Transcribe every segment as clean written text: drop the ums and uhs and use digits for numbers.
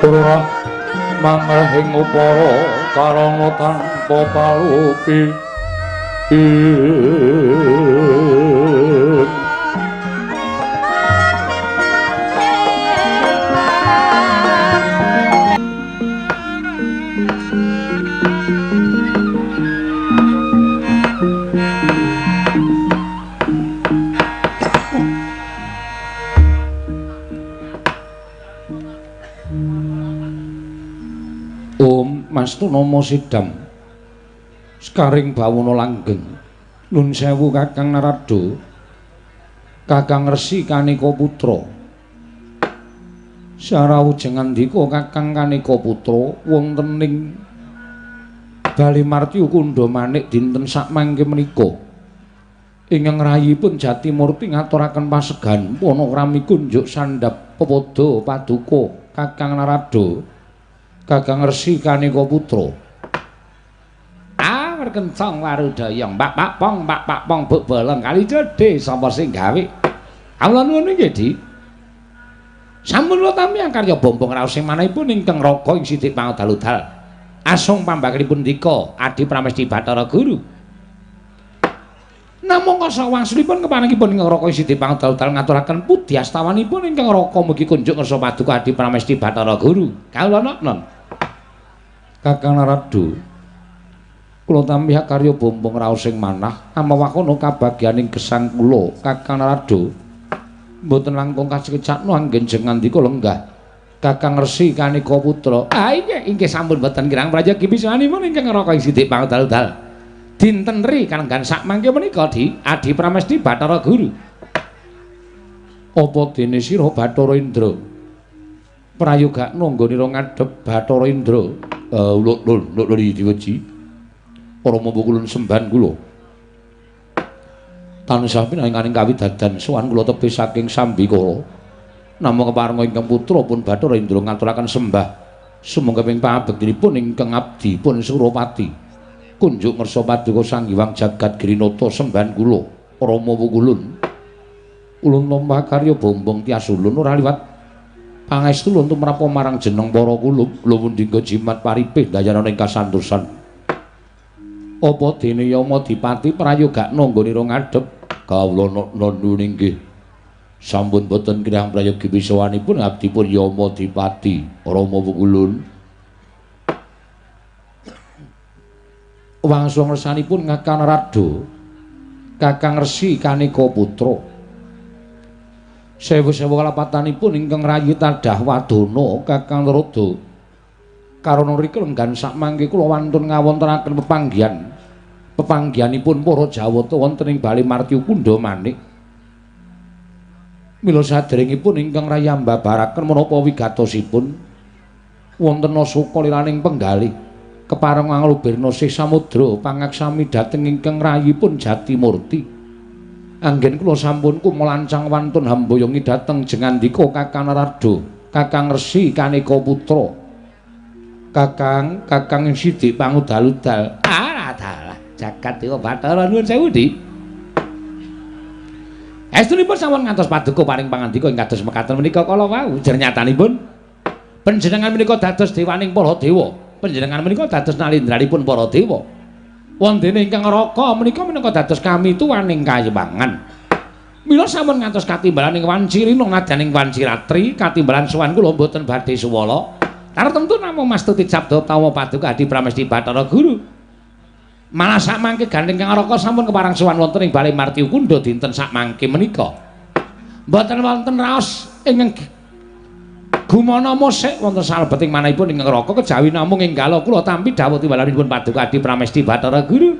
ora mangrehing upara karana tanpa palupi Mastu Nomo Sidam Sekaring Bawana Langgeng Nun sewu Kakang Narada Kakang Resi Kanika Putra Sarawujeng andika Kakang Kanika Putra wontening Bali Marti Kundha Manik dinten sakmangke menika ingkang rayipun Jatimurti ngaturaken pasegan panakrami kunjuk sandhap pepada paduka Kakang Narada Kakang Resi Kanika Putra. Werkencong warudaya Mbak Pak Pong Buk Bolong kali cedhe sapa sing gawe? Kawula nuwun nggih, Di. Sampun kula tampi karya bombong raos sing manahipun ingkang raga ing Sidik Pangudal-udal. Asung pambakipun dika Adi Pramesti Bathara Guru. Namung kasa wangsulipun kepanengipun ingkang raga ing Sidik Pangudal-udal ngaturaken pudi astawanipun ingkang raga mugi kunjuk ngersa paduka Adi Pramesti Bathara Guru. Kawula non. Kakang Narada kula tampi karya bombong raos sing manah amawakana kabagyaning gesang kula Kakang Narada mboten langkung kacekecakno anggen ngandika lenggah Kakang Resi Kanika Putra. Inggih sampun mboten kirang prayogi pisanipun ingkang raka ing Sidik Pangudal-udal dinten ri kalenggan sakmangke menika Di Adi Pramesti Bathara Guru. Apa dene sira Bathara Indra prayogakno nggonira ngadhep Bathara Indra? Lho diweji Rama Kulun semban kula tansah pinanganing kawidadan sowan kula tebih saking Sambikala namung keparenga ingkang putra pun Bathara Indra ngaturaken sembah sumangga ping pangabektinipun ingkang abdi pun Suropati kunjuk ngersa paduka Sang Hyang Jagat Grinata semban kula Rama Kulun ulun nampa karya bombong tias ulun ora liwat pangestu luntu menapa marang jeneng para kula luwun dinggo jimat paripih dayana ing kasantosan. Apa dene Yama Dipati prayogakno nggonira ngadhep kawula nuwun inggih. Sampun boten kirang prayogi bisawanipun abdipun Yama Dipati Rama Kulun. Wangsa ngersanipun Kakang Narada Kakang Resi Kanika Putra sewu-sewu kalapatanipun ingkang rayi tadah wadana Kakang Narada karana rika lenggan sakmangke kula wantun ngawontenaken pepanggihanipun para Jawata wonten ing Bali Marti Kundha Manik mila saderengipun ingkang rayi mbabaraken menapa wigatosipun wonten suka liraning penggalih kepareng nglubirna sih samudra pangaksami dhateng ingkang rayipun Jatimurti. Anggen kula sampun kumelancang wantun hamboyongi dhateng jengandika Kakang Narada Kakang Resi Kanika Putra Kakang Sidik Pangudal-udal dalah jagat dewa Bathara nuwun sewu Di. Estunipun sampun ngantos paduka paring pangandika ing kados mekaten menika kala wau nyatanipun panjenengan menika dados dewaning para dewa panjenengan menika dados nalindranipun para dewa wondene ingkang raka menika dados kami tuwaning kayiwangan. Mila sampun ngantos katimbalaning wancirina nadyaning wanciratri katimbalan sowan kula mboten badhe suwala. Tartemtu namung mastuti sabda utawa paduka Adi Pramesti Bathara Guru. Malah sakmangke gandeng kang raka sampun keparang sowan wonten ing Bali Marti Kundha dinten sakmangke menika. Mboten wonten raos ingkang gumana musik wonten salebeting manahipun ingkang raka kejawi namung enggal kula tampi dawuh timbalanipun paduka Adi Pramesti Bathara Guru.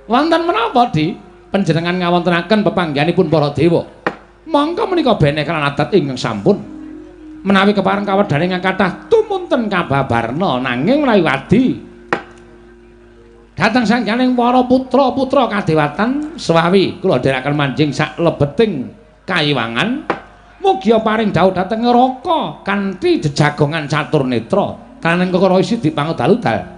Wonten menapa Di panjenengan ngawontenaken pepanggihanipun para dewa? Monggo menika beneh kan adat ingkang sampun menawi kepareng kawedane ingkang kathah tumunten kababarna nanging menawi wadi dhateng sangjaning para putra-putra kadewatan sewawi kula dherekaken manjing sak lebeting kayiwangan mugi paring dawuh dhateng neraka kanthi jejagongan catur netra kaneng kekara Sidik Pangudal-udal.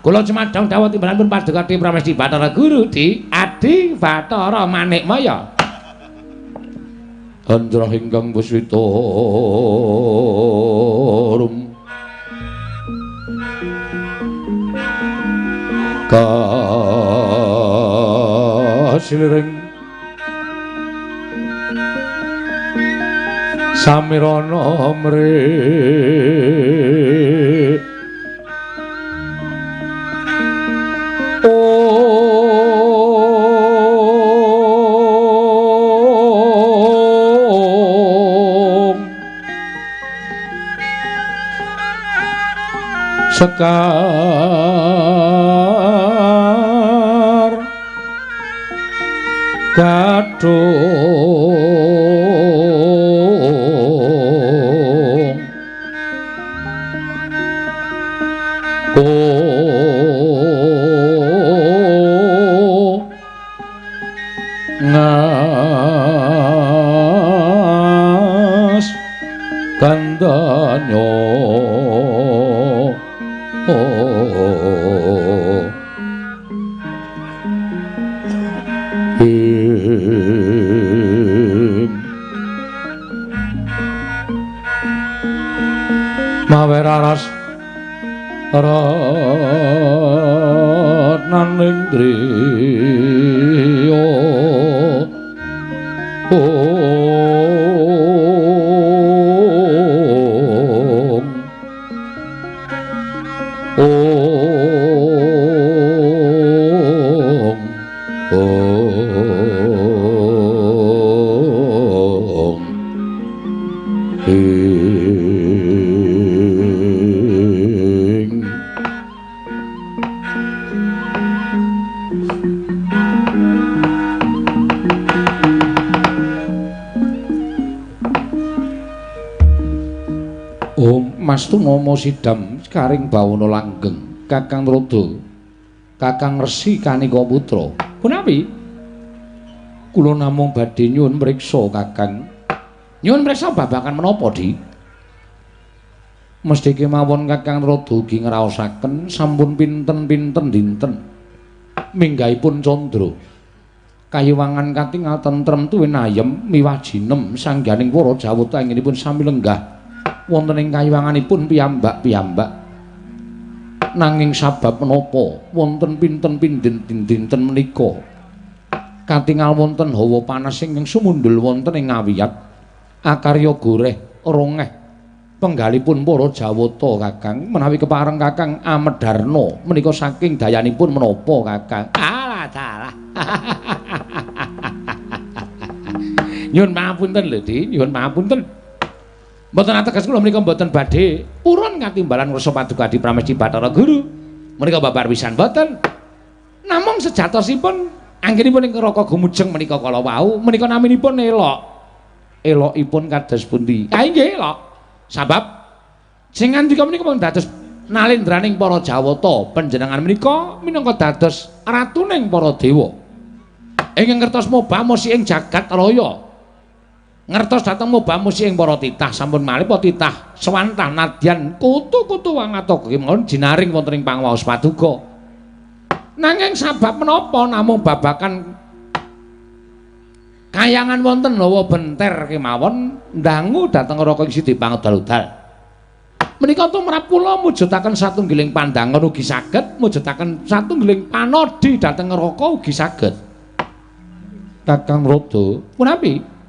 Kula cemadhang dawuh timbalanipun paduka Adi Pramesti Bathara Guru Di Adi Bathara Manikmaya. Andra ingkang puswita siliring samirana mre sekar kadung ngas kandanyo maweraras ratnaning driya Mastu Nomo Sidam karing bawana langgeng Kakang Rada Kakang Resi Kanika Putra punapi kula namung badhe nyuwun mriksa Kakang nyuwun mriksa babagan menapa Di mesti kemawon Kakang Rada ugi ngraosaken sampun pinten-pinten dinten minggahipun candra kayuwangan katingal tentrem tuwin ayem miwah jinem sangganing para Jawata inginipun sami lenggah wonten ing kayuwanganipun piyambak-piyambak nanging sabab menapa wonten pinten-pinten dinten menika katingal wonten hawa panas ingkang sumundul wonten ing ngawiyat akarya goreh rongeh penggalipun para Jawata Kakang menawi kepareng Kakang Amedarna menika saking dayanipun menapa Kakang alah dalah nyuwun pangapunten lho Di nyuwun pangapunten mboten ateges kula menika mboten badhe purun ngatimbalan ngrasa paduka Adi Pramesti Bathara Guru menika babar pisan mboten namung sejatosipun anggenipun ing neraka gumujeng menika kala wau menika naminipun elokipun kados pundi ha inggih elok sabab sing ngandika menika pun dados nalendraning para Jawata panjenengan menika minangka dados ratuning para dewa ingkang ngertos mobah musi ing jagat raya ngertos dhateng mobah musi ing para titah sampun malih para titah swantah nadyan kutu-kutu wangata kemawon jinaring wonten ing pangwaos paduka nanging sabab menapa namung babakan kayangan wonten hawa benter kemawon ndangu dhateng neraka ing sidi pangudal-udal menika tumrap kula mujudaken satunggiling pandangan ugi saged mujudaken satunggiling panodi dhateng neraka ugi saged Kakang Rada punapi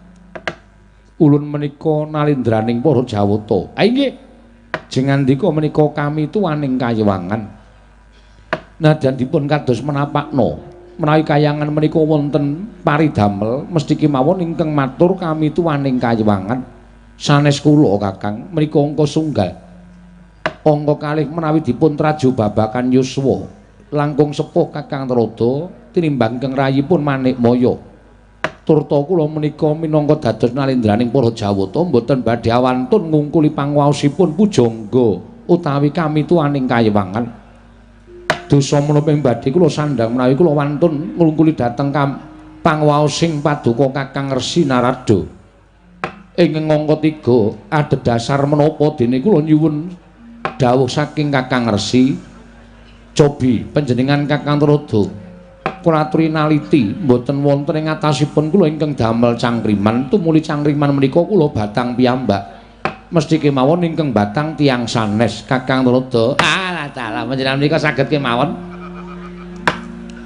ulun menika nalendraning para Jawata. Ha inggih. Jengandika menika kami tuwaning kayuwangan. Nadyan dipun kados menapakno menawi kayangan menika wonten paridamel mesti kemawon ingkang matur kami tuwaning kayuwangan. Sanes kula Kakang menika angka sunggal. Angka kalih menawi dipun traju babakan yuswa langkung sepuh Kakang Rada tinimbang keng rayipun Manikmaya. Turta kula menika minangka dados nalendraning para Jawata mboten badhe awantun ngungkuli pangwaosipun pujangga utawi kami tuwaning kayuwangan. Dosa menapa ing badhe kula sandhang menawi kula wantun ngungkuli dhateng pangwaosing paduka Kakang Resi Narada. Ing angka 3 adhedhasar menapa dene kula nyuwun dawuh saking Kakang Resi cobi panjenengan Kakang Rada kula aturi naliti mboten wonten ing atasipun kula ingkang damel cangkriman tumuli cangkriman menika kula batang piyambak mesti kemawon ingkang batang tiyang sanes Kakang Rada alah dalah panjenengan menika saged kemawon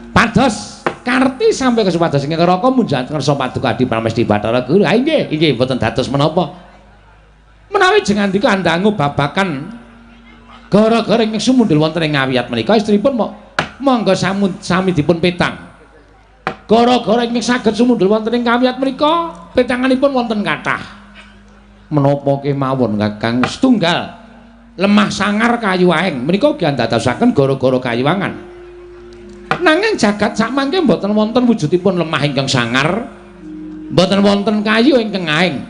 pados karti sampai kesupados ing neraka munjat ngersa paduka Adi Pramesti Bathara Guru. Ha inggih boten dados menapa. Menawi jengandika andangu babakan gara-gara ing sumundul wonten ing ngawiyat menika istripun monggo sami dipun petang. Gara-gara ing saged sumundul wonten ing ngawiyat menika petanganipun wonten kathah. Menapa kemawon Kakang setunggal lemah sangar kayu aeng menika ugi andadosaken gara-gara kayiwangan. Nanging jagat sakmangke mboten wonten wujudipun lemah ingkang sangar, mboten wonten kayu ingkang aeng.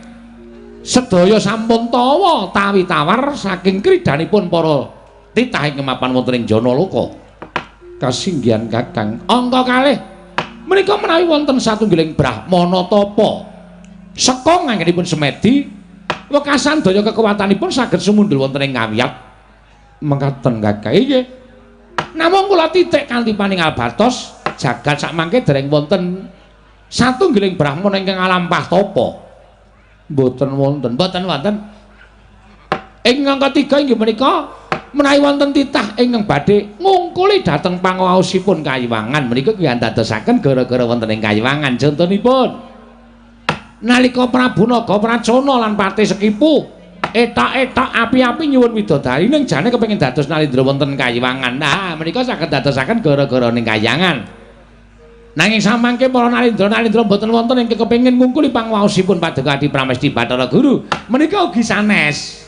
Sedaya sampun tawa tawi tawar saking kridanipun para titah ing mapan wonten ing Janaloka. Kasinggihan Kakang, angka kalih menika menawi wonten satunggiling brahmana tapa seka nganggenipun semedi wekasan daya kekuwatanipun saged sumundul wonten ing ngawiyat. Mekaten Kakang. Nggih. Namung kula titik kanthi paningal batos jagat sakmangke dereng wonten satunggiling brahmana ingkang ngalampah tapa. Mboten wonten. Ing angka 3 inggih menika menawi wonten titah ingkang badhe ngungkuli dhateng pangaosipun kayiwangan menika nggih andadosaken gara-gara wonten ing kayiwangan. Contonipun nalika Prabu Nagapracana lan Patih Sekipu etak-etak api-api nyuwun widodari ning jane kepengin dados nalindra wonten kayiwangan. Nah, menika saged dadosaken gara-gara ning kayangan. Nanging samangke para nalindra mboten wonten ingkang kepengin ngungkuli pangwaosipun Paduka Adi Pramesti Bathara Guru. Menika ugi sanes.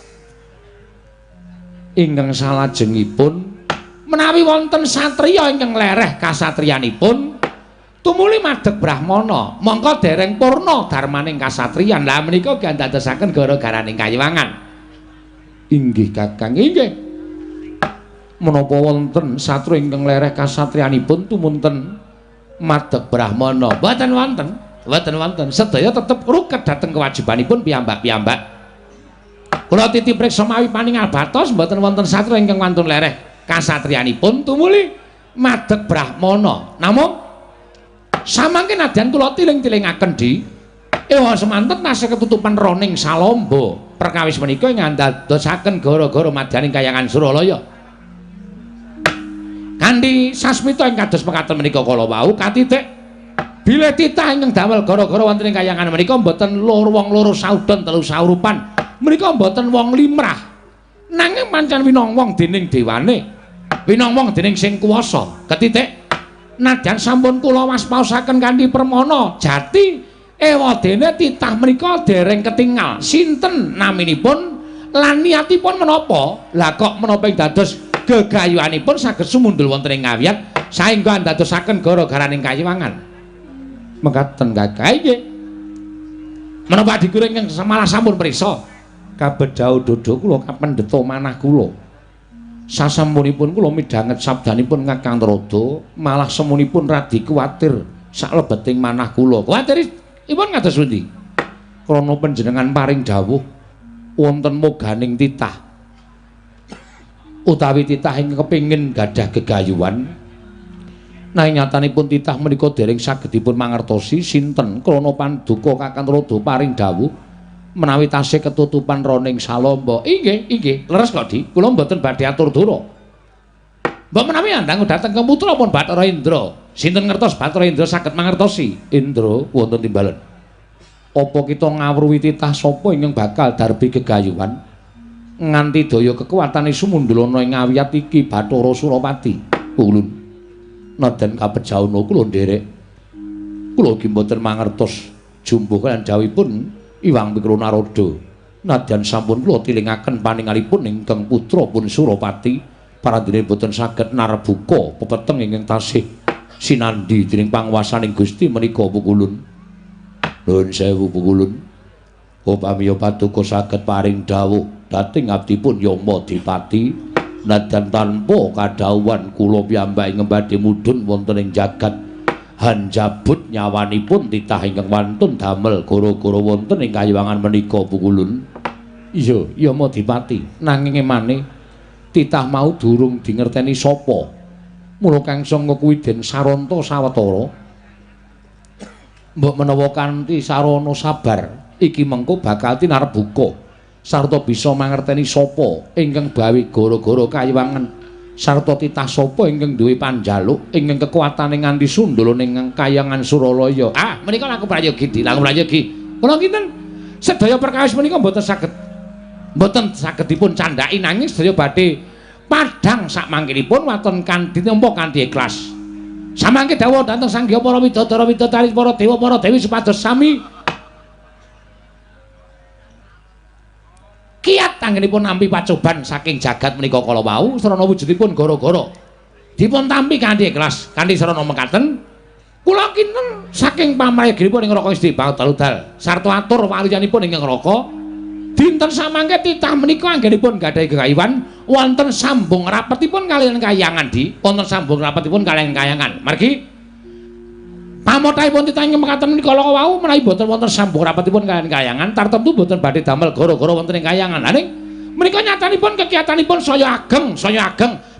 Ingkang salajengipun menawi wonten satriya ingkang lereh kasatriyanipun tumuli madheg brahmana, mongko dereng purna darmaning kasatriyan. Lah menika ugi andadosaken gara-garaning kayiwangan. Inggih Kakang, inggih. Menapa wonten satria ingkang lereh kasatriyanipun tumunten madheg brahmana mboten wonten sedaya tetep ruket dhateng kewajibanipun piyambak-piyambak. Kula titip priksa mawi paningal batos mboten wonten satria ingkang wantun lereh kasatriyanipun tumuli madheg brahmana. Namung samangke nadyan kula tiling-tilingaken di ewa semanten tasih ketutupan roning salamba perkawis menika ing andadosaken gara-gara madyaning kayangan Suralaya. Kanthi sasmita ing kados mekaten menika kala wau katitik bilih titah ingkang damel gara-gara wonten ing kayangan menika mboten wong loro saudon telu saurupan, menika mboten wong limrah nanging pancen winong-wong dening dewane, winong-wong dening sing kuwasa. Ketitik nadyan sampun kula waspaosaken kanthi permana jati ewadene titah menika dereng ketingal sinten naminipun lan niatipun menapa. Lah kok menapa ing dados gegayuhanipun saged sumundul wonten ing ngawiyat saengga andadosaken gara-garaning kayiwangan. Mekaten Kakang. Nggih. Menapa dikuring ingkang semalah sampun prisa kabedhau dodo kula kapendheta manah kula. Sasampunipun kula midhanget sabdanipun Kakang Trada malah semunipun radi kuwatir saklebeting manah kula. Kuwatiripun kados pundi? Krana panjenengan paring dawuh wonten moganing titah utawi titah ingkang kepingin gadah gegayuhan. Nanging nyatanipun titah menika dereng saged dipun mangertosi sinten krana panduka Kakang Trada paring dawuh menawi tasih ketutupan roning salamba. Inggih, leres kok Di, kula mboten badhe atur dura. Mbok menawi andang dhateng ke putra pun Bathara Indra. Sinten ngertos Bathara Indra saged mangertosi? Indra wonten timbalan. Apa kita ngawruhi titah sapa ingkang bakal darbi gegayuhan nganti daya kekuwatane sumundulana ing ngawiyat iki Bathara Surapati? Ulun naden kapejauna kula nderek. Kula ugi mboten mangertos jumbuh kaliyan jawipun Iwang Mikro Narada. Nadyan sampun kula tilingaken paningalipun ingkang putra pun Surapati paradene boten saged narbuka pepeteng ingkang tasih sinandi dening panguwasaning Gusti menika Pukulun. Nuwun sewu Pukulun. Upami Paduka saged paring dawuh dhateng abdipun Yama Dipati nadyan tanpa kadhawuhan kula piyambak ngembadhe mudhun wonten ing jagat hanjabut nyawanipun titah ingkang wantun damel gara-gara wonten ing kayiwangan menika Pukulun. Iya, Yama Dipati. Nanging emane titah mau durung dingerteni sapa. Mula Kang Sanga kuwi den saranta sawetara. Mbok menawa kanthi sarana sabar iki mengko bakal tinarbuka sarta bisa mangerteni sapa ingkang bawi gara-gara kayiwangan sarta titah sapa ingkang duwe panjaluk ingkang kekuwatane nganti sundul ning Kayangan Suralaya. Ah, menika laku prayogi, laku prayogi. Kula kinten sedaya perkawis menika mboten saged dipun candhaki nanging sedaya badhe padhang sak mangkinipun waton kanthi nampa kanthi ikhlas. Samangke dawuh dhateng Sangya para widodara widodari para dewa para dewi supados sami kiat anggenipun nampi pacoban saking jagat menika kala wau sarana wujudipun gara-gara dipun tampi kanthi ikhlas kanthi sarana mekaten kula kinten saking pamrayoginipun ing Raka Gusti Bangdal sarta atur waliyanipun ing Raka dinten samangke titah menika anggenipun gadhahi gegayuhan wonten sambung rapetipun kaliyan Kayangan wonten sambung rapetipun kaliyan Kayangan margi pamothaipun titah ing mekaten menika kala wau menawi boten wonten sambung rapetipun kaliyan Kayangan tartemtu boten badhe damel gara-gara wonten ing Kayangan aning menika nyatanipun kegiatanipun saya ageng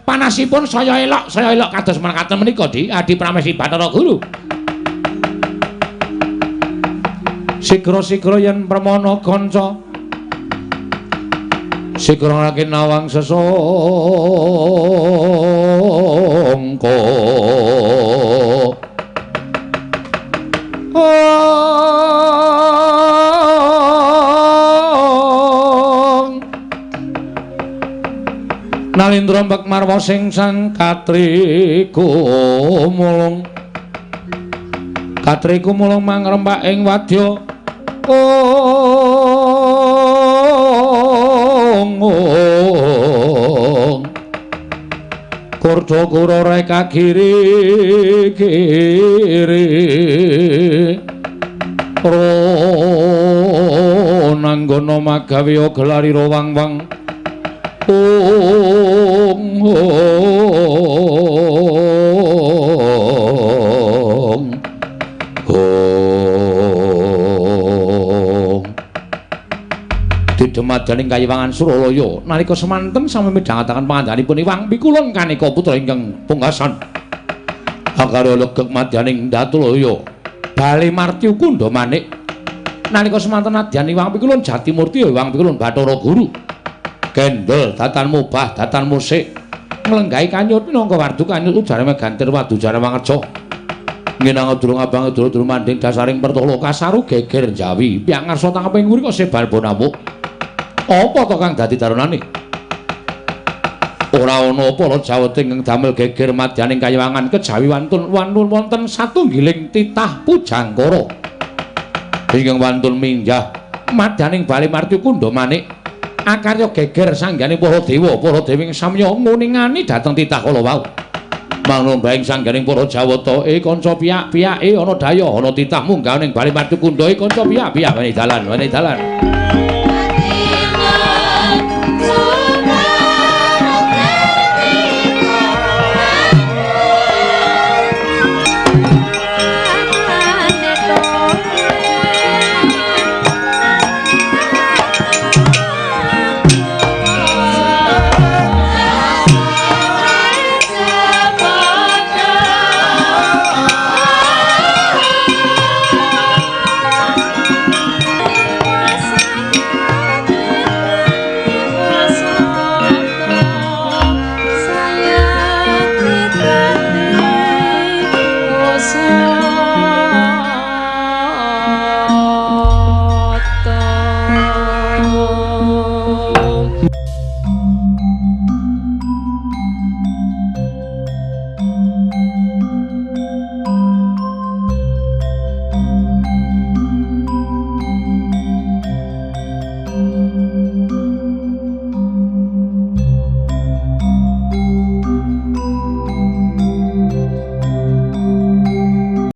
panasipun saya elok kados mekaten menika Adi Pramesti Bathara Guru sigra-sigra yen pramana kanca sigra rakin nawang sesangka Nalindra mbek marwa sing sang katriku mulung mangrembak ing wadya Kurda kura reka giri nanggana magawe gelari wang-wang Didemadaning Kayangan Suralaya nalika semanten sami midhangetaken pangandhanipun Iwang Pikulun Kanika putra ingkang pungkasan akara legek madyaning Datulaya bali marti kundha manik nalika semanten adyan Iwang Pikulun Jatimurti Iwang Pikulun Bathara Guru gendel datan mubah datan musik nglenggahi kanyut minangka wardu kanyut ujare megantir wadu jare mangerja nginang durung abang durung manding dasaring pertolo kasaru geger jawi piyang ngarsa tangeping nguri kok sebal bonamuk apa to kang dadi darunane ora ana apa lo jaweting kang damel geger madyaning Kayangan kejawi wantun wonten satunggiling titah pujangkara ingkang wantun minjah madyaning bali marti kundha manik akarya geger sanggane para dewa ing samya nguningani dhateng titah kala wau manumba ing sangganing para Jawata kanca piyak-piyake ana daya ana titah munggah ning bali marti kundha kanca piyak-piyak wene dalan